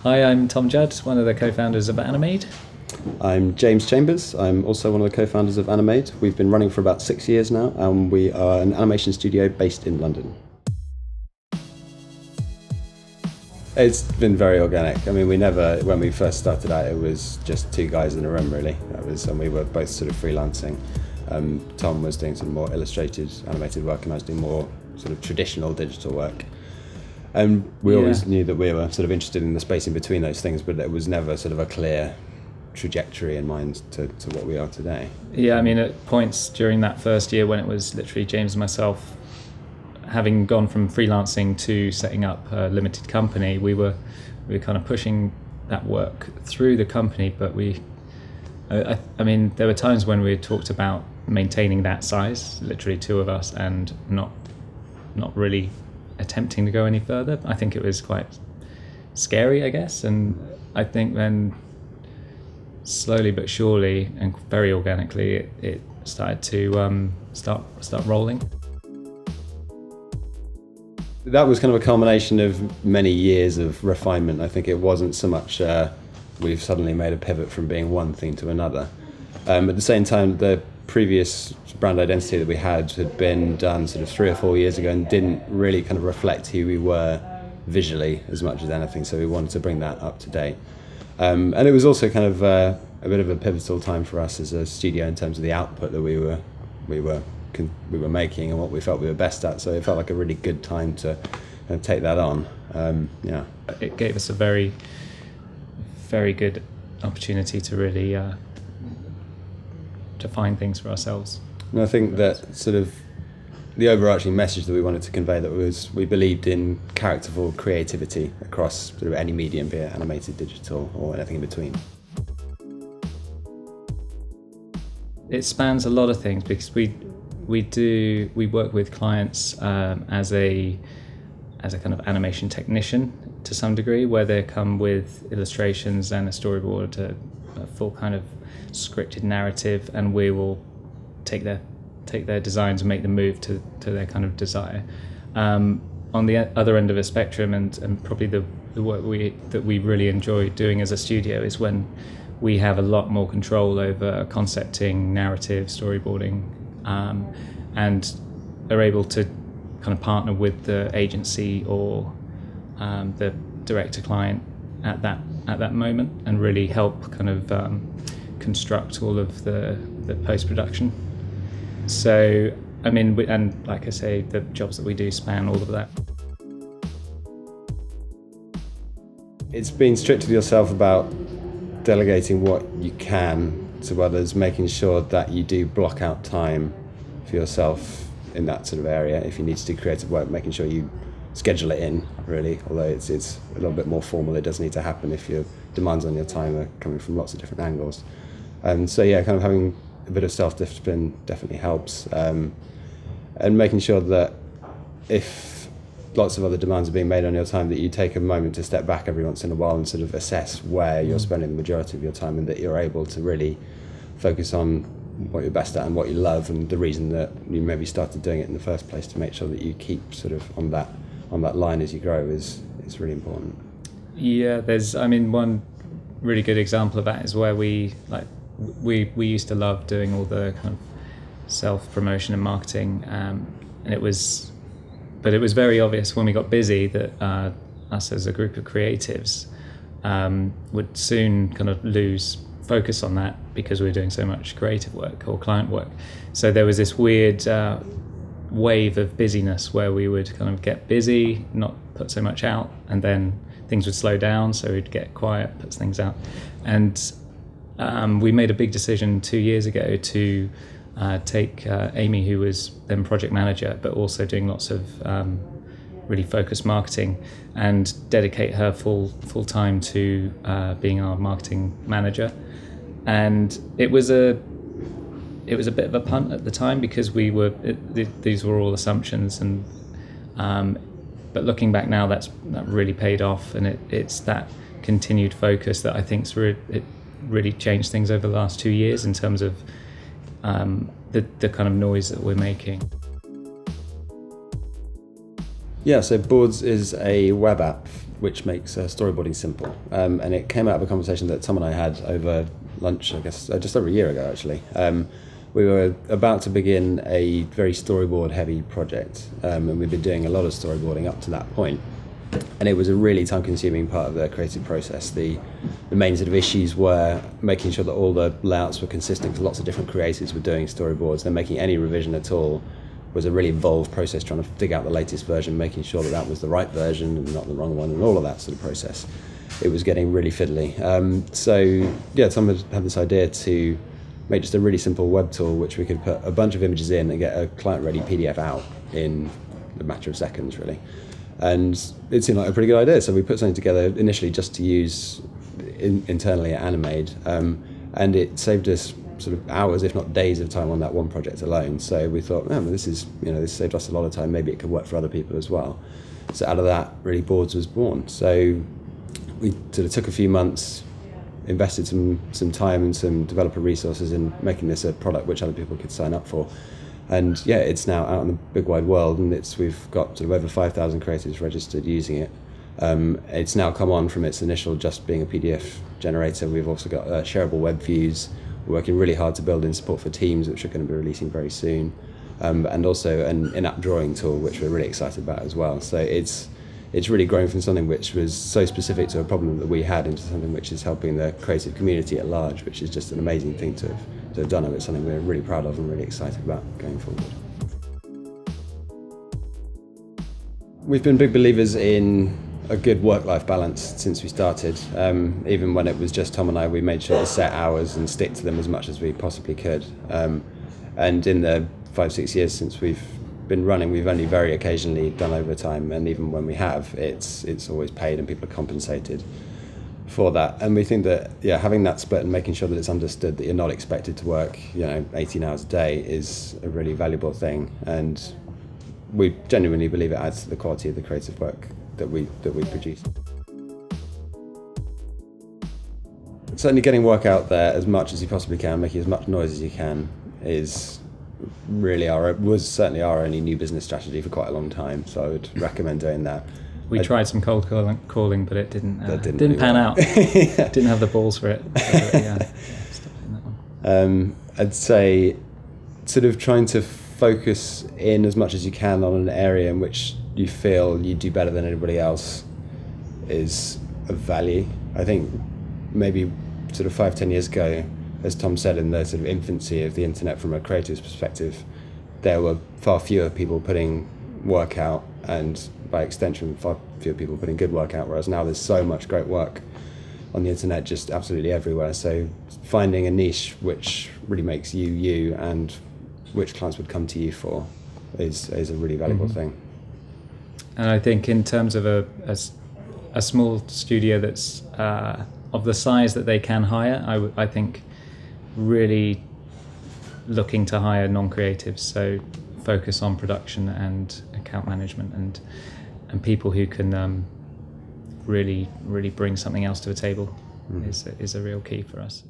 Hi, I'm Tom Judd, one of the co-founders of Animade. I'm James Chambers. I'm also one of the co-founders of Animade. We've been running for about 6 years now, and we are an animation studio based in London. It's been very organic. I mean, when we first started out, it was just two guys in a room, really. And we were both sort of freelancing. Tom was doing some more illustrated, animated work, and I was doing more sort of traditional digital work. And we always knew that we were sort of interested in the space in between those things, but there was never sort of a clear trajectory in mind to what we are today. Yeah, I mean, at points during that first year when it was literally James and myself, having gone from freelancing to setting up a limited company, we were kind of pushing that work through the company, but I mean, there were times when we talked about maintaining that size, literally two of us, and not really attempting to go any further. I think it was quite scary, I guess, and I think then slowly but surely and very organically it started to start rolling. That was kind of a culmination of many years of refinement. I think it wasn't so much we've suddenly made a pivot from being one thing to another. At the same time, the previous brand identity that we had been done sort of 3 or 4 years ago and didn't really kind of reflect who we were visually as much as anything, so we wanted to bring that up to date. And it was also kind of a bit of a pivotal time for us as a studio in terms of the output that we were making and what we felt we were best at, so it felt like a really good time to kind of take that on. It gave us a very, very good opportunity to really define things for ourselves. And I think that sort of the overarching message that we wanted to convey, that was we believed in characterful creativity across sort of any medium, be it animated, digital, or anything in between. It spans a lot of things because we work with clients as a kind of animation technician to some degree, where they come with illustrations and a storyboard, a full kind of scripted narrative, and we will take their designs and make them move to their kind of desire. On the other end of a spectrum, and probably the work that we really enjoy doing as a studio is when we have a lot more control over concepting, narrative, storyboarding, and are able to kind of partner with the agency or the director-client at that moment and really help kind of construct all of the post-production. So, I mean, and like I say, the jobs that we do span all of that. It's being strict with yourself about delegating what you can to others, making sure that you do block out time for yourself in that sort of area. If you need to do creative work, making sure you schedule it in, really, although it's a little bit more formal. It does need to happen if your demands on your time are coming from lots of different angles. And so yeah, kind of having a bit of self-discipline definitely helps, and making sure that if lots of other demands are being made on your time, that you take a moment to step back every once in a while and sort of assess where you're spending the majority of your time, and that you're able to really focus on what you're best at and what you love, and the reason that you maybe started doing it in the first place, to make sure that you keep sort of on that line as you grow is really important. Yeah, there's, I mean, one really good example of that is where we used to love doing all the kind of self-promotion and marketing, and it was very obvious when we got busy that us as a group of creatives would soon kind of lose focus on that because we were doing so much creative work or client work. So there was this weird wave of busyness where we would kind of get busy, not put so much out, and then things would slow down, so we'd get quiet, put things out. And we made a big decision 2 years ago to take Amy, who was then project manager, but also doing lots of really focused marketing, and dedicate her full time to being our marketing manager. And it was a bit of a punt at the time because these were all assumptions, and but looking back now, that really paid off, and it's that continued focus that I think's really changed things over the last 2 years in terms of the kind of noise that we're making. Yeah, so Boords is a web app which makes storyboarding simple. And it came out of a conversation that Tom and I had over lunch, I guess, just over a year ago, actually. We were about to begin a very storyboard-heavy project, and we've been doing a lot of storyboarding up to that point. And it was a really time-consuming part of the creative process. The main sort of issues were making sure that all the layouts were consistent, because lots of different creators were doing storyboards. Then making any revision at all was a really involved process, trying to dig out the latest version, making sure that that was the right version and not the wrong one, and all of that sort of process. It was getting really fiddly. So yeah, Tom had this idea to make just a really simple web tool which we could put a bunch of images in and get a client-ready PDF out in a matter of seconds, really. And it seemed like a pretty good idea, so we put something together initially just to use internally at Animade, and it saved us sort of hours, if not days, of time on that one project alone. So we thought, this saved us a lot of time. Maybe it could work for other people as well. So out of that, really, Boords was born. So we sort of took a few months, invested some time and some developer resources in making this a product which other people could sign up for. And yeah, it's now out in the big wide world, and we've got sort of over 5,000 creators registered using it. It's now come on from its initial just being a PDF generator. We've also got shareable web views. We're working really hard to build in support for Teams, which are going to be releasing very soon, and also an in-app drawing tool, which we're really excited about as well. So it's really grown from something which was so specific to a problem that we had into something which is helping the creative community at large, which is just an amazing thing to have done, and it's something we're really proud of and really excited about going forward. We've been big believers in a good work-life balance since we started. Even when it was just Tom and I, we made sure to set hours and stick to them as much as we possibly could. And in the 5-6 years since we've been running, we've only very occasionally done overtime, and even when we have, it's always paid and people are compensated for that. And we think that having that split and making sure that it's understood that you're not expected to work 18 hours a day is a really valuable thing, and we genuinely believe it adds to the quality of the creative work that we produce. Certainly getting work out there as much as you possibly can, making as much noise as you can, is really was certainly our only new business strategy for quite a long time, so I would recommend doing that. We tried some cold calling, but it didn't really pan work. out. Didn't have the balls for it. So, stuck in that one. I'd say sort of trying to focus in as much as you can on an area in which you feel you do better than anybody else is of value. I think maybe sort of 5-10 years ago, as Tom said, in the sort of infancy of the internet from a creator's perspective, there were far fewer people putting work out, and by extension far fewer people putting good work out, whereas now there's so much great work on the internet just absolutely everywhere. So finding a niche which really makes you and which clients would come to you for is a really valuable thing. And I think in terms of a small studio that's of the size that they can hire, I think really looking to hire non-creatives, so focus on production and account management and people who can really bring something else to the table is a real key for us.